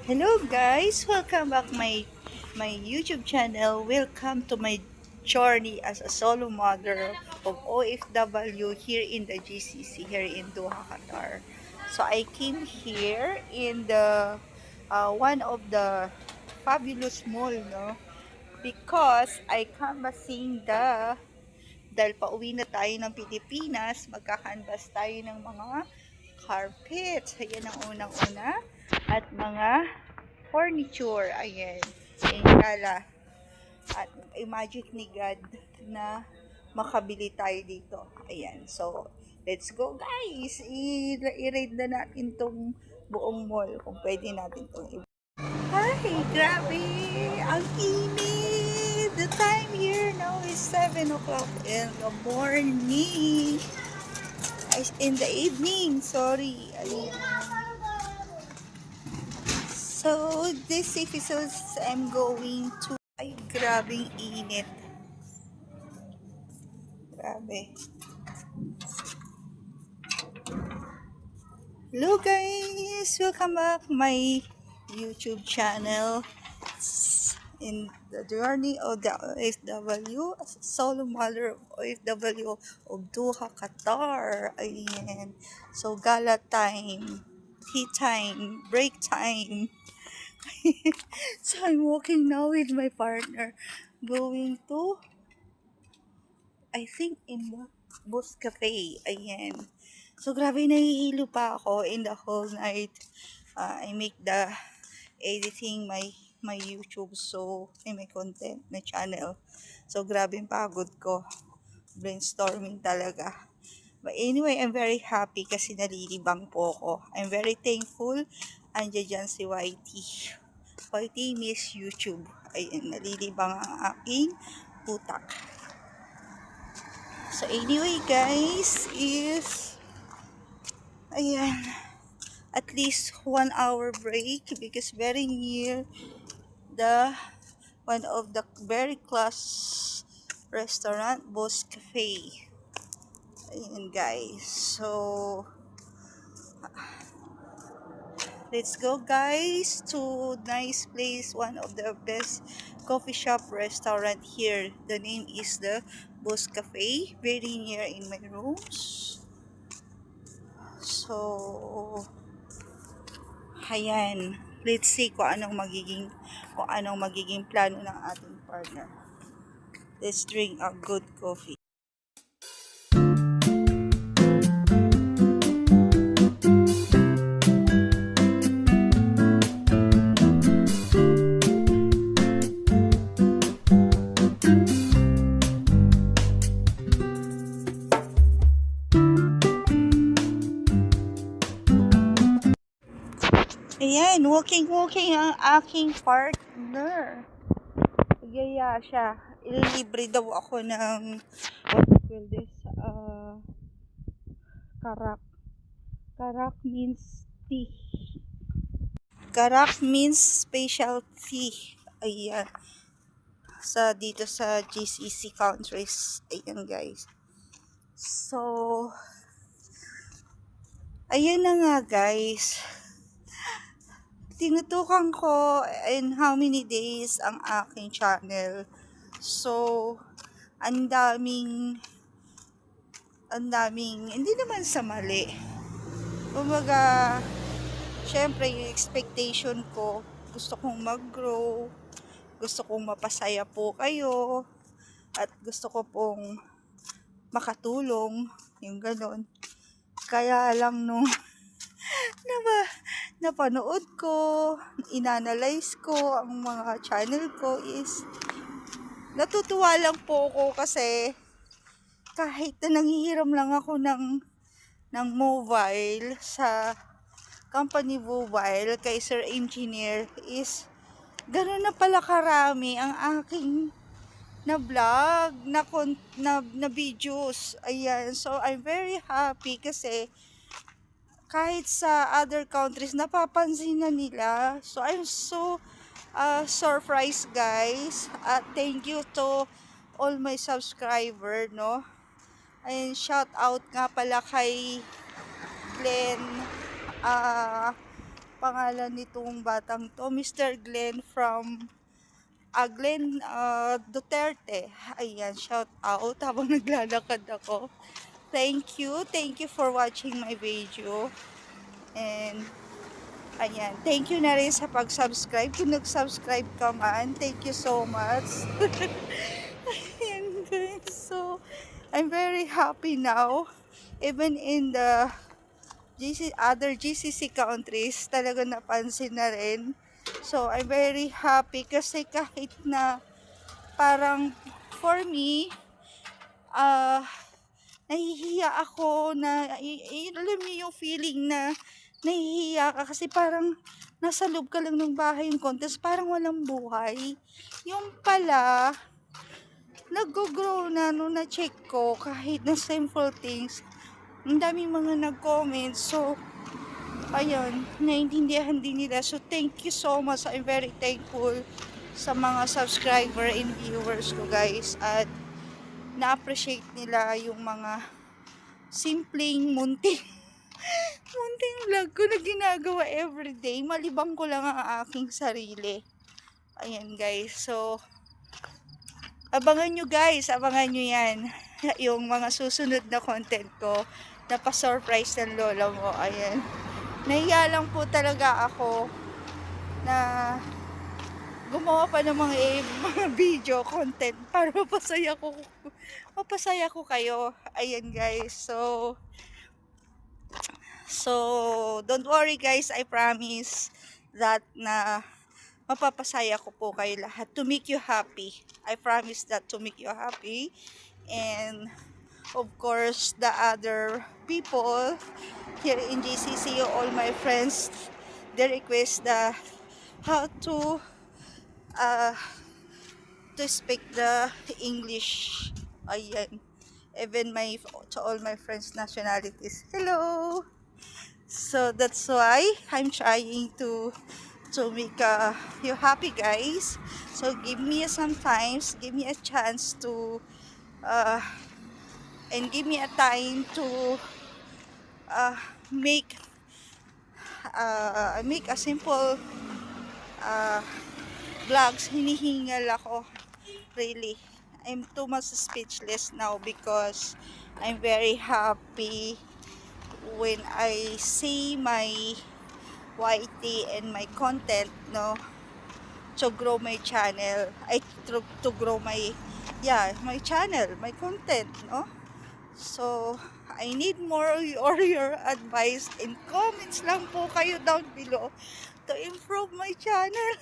Hello guys, welcome back my YouTube channel. Welcome to my journey as a solo mother of OFW here in the GCC here in Doha, Qatar. So I came here in the one of the fabulous mall, no? Because I canvassing dahil pauwi na tayo ng Pilipinas, magkakanvas tayo ng mga carpets. Ayan ang unang-una. At mga furniture. Ayan. Kala. At magic ni God na makabili tayo dito. Ayan. So, let's go guys. I-raid na natin tong buong mall kung pwede natin itong Ay, grabe! Ang init! The time here now is 7 o'clock in the morning. In the evening, sorry. Ayan. So, this episode, I'm going to... Ay, grabing init. Grabe. Hello guys! Welcome back my YouTube channel. In the journey of the OFW, as a solo mother of OFW of Doha, Qatar. Ayan. So, gala time, tea time, break time. So, I'm walking now with my partner going to, I think, in the Bus Cafe. Ayan. So, grabe, nahihilo pa ako in the whole night. I make the editing my YouTube, so may content, may channel. So, grabe yung pagod ko. Brainstorming talaga. But anyway, I'm very happy kasi nalilibang po ako. I'm very thankful. Andiyan dyan si YT. YT Miss YouTube. Ayun, nalilibang ang aking utak. So anyway guys, ayan, at least 1 hour break because very near the one of the very class restaurant, Boss Cafe. Ayan guys, so let's go guys to nice place, one of the best coffee shop restaurant here. The name is the Boss Cafe, very near in my rooms. So ayan, let's see kung anong magiging plano ng ating partner. Let's drink a good coffee. Ayan, walking ang aking partner. Gaya siya. Ililibre daw ako ng what do you call this? Karak. Karak means tea. Karak means special tea. Ayan. Dito sa GCC countries. Ayan guys. So, ayan na nga guys. Tinutukan ko in how many days ang aking channel. So, ang daming, hindi naman sa mali. Kumbaga, syempre yung expectation ko, gusto kong mag-grow, gusto kong mapasaya po kayo, at gusto ko pong makatulong, yung ganon. Kaya lang nung napanood ko, inanalyze ko ang mga channel ko is natutuwa lang po ako kasi kahit na nanghihiram lang ako ng mobile sa company mobile kay Sir Engineer is gano'n na pala karami ang aking na vlog, na videos. Ayan, so I'm very happy kasi kahit sa other countries napapansin na nila. So I'm so surprised guys. Thank you to all my subscriber, no. And shout out nga pala kay Glenn pangalan nitong batang to, Mr. Glenn from Glenn Duterte. Ayan, shout out habang naglalakad ako. Thank you for watching my video. And ayan, thank you na rin sa pag-subscribe. Kung nag-subscribe ka man, thank you so much. Ayan guys, so I'm very happy now. Even in the other GCC countries, talaga napansin na rin. So I'm very happy kasi kahit na parang for me, nahihiya ako na, alam niyo yung feeling na nahihiya ka kasi parang nasa loob ka lang ng bahay yung contest, parang walang buhay. Yung pala, nag-grow na nung na-check ko kahit na simple things. Ang daming mga nag-comment. So, ayun, naintindihan din nila. So, thank you so much. I'm very thankful sa mga subscriber and viewers ko guys. At na-appreciate nila yung mga simpleng munting vlog ko na ginagawa everyday. Malibang ko lang ang aking sarili. Ayan guys. So, abangan nyo guys. Abangan nyo yan. Yung mga susunod na content ko. Napa-surprise ng lola mo. Ayan. Nahiya lang po talaga ako na gumawa pa ng mga video content para mapasaya ko kayo. Ayan guys. So don't worry guys, I promise that na mapapasaya ko po kayo lahat to make you happy. I promise that to make you happy. And of course, the other people here in GCC, all my friends, they request how to speak the English. Ayan. Even to all my friends nationalities. Hello! So that's why I'm trying to make you happy guys. So give me some times, give me a chance to and give me a time to make a simple vlogs. Hinihingal ako, really. I'm too much speechless now because I'm very happy when I see my YT and my content, no, to grow my channel, to grow my channel, my content, no. So I need more your advice and comments lang po kayo down below to improve my channel,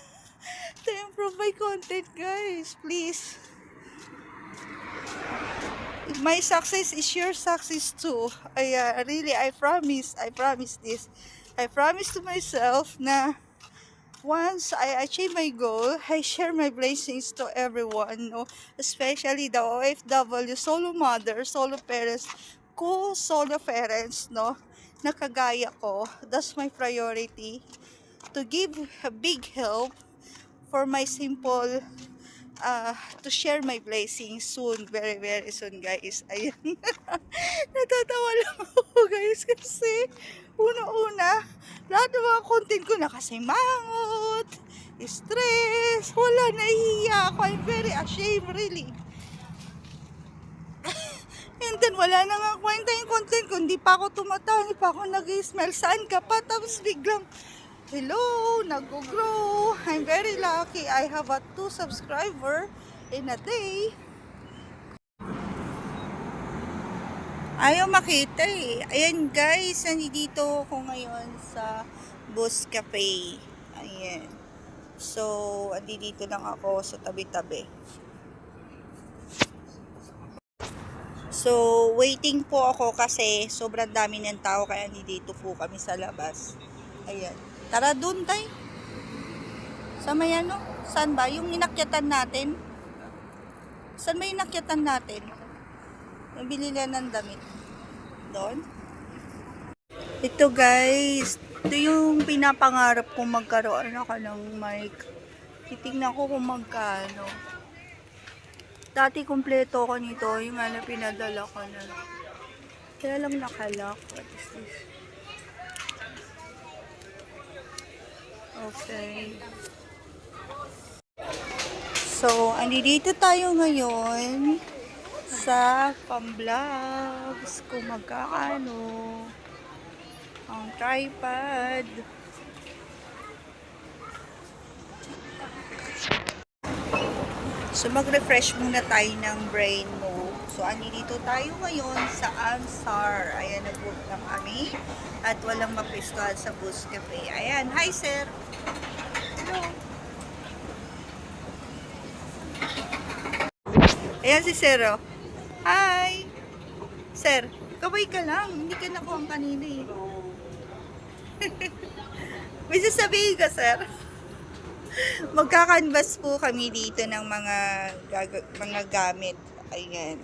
to improve my content guys, please. My success is your success too. Really, I promise this. I promise to myself na once I achieve my goal, I share my blessings to everyone, no? Especially the OFW, solo mother, solo parents, solo parents, no? Nakagaya ko. That's my priority. To give a big help for my simple to share my blessings soon, very very soon guys. Ayun. Natatawa lang ako guys kasi una lahat ng mga content ko nakasimangot, stress, wala, nahihiya ako. I'm very ashamed really. And then wala na nga kwenta yung content ko, hindi pa ako tumatawa, hindi pa ako nag-smile, saan ka pa, tapos biglang hello, nag-grow. I'm very lucky. I have 2 subscriber in a day. Ayaw makita eh. Ayan guys, nandito ako ngayon sa Bus Cafe. Ayan. So, andito lang ako sa tabi-tabi. So, waiting po ako kasi sobrang dami ng tao kaya nandito po kami sa labas. Ayan. Tara dun, tay. Sa may ano? Saan ba? Yung inakyatan natin? Saan ba yung inakyatan natin? Yung bilila ng damit. Doon? Ito guys. Ito yung pinapangarap kong magkaroon ako ng mic. Titignan ko kung magkano. Dati kompleto ko nito. Yung ano pinadala ko na. Kaya lang nakalak. What is this? Okay. So, andito tayo ngayon sa pang-vlogs kung magkakano ang tripod. So, mag-refresh muna tayo ng brain mo. So, andito tayo ngayon sa Ansar. Ayan, nag-book lang kami. At walang mapistuhan sa Bus Cafe. Ayan, hi sir! Hello! Ayan si Sir, oh. Hi! Sir, kaway ka lang. Hindi ka nakuha kanina eh. May sasabihin ka, sir? Magkakanvas po kami dito ng mga gamit. Ayan.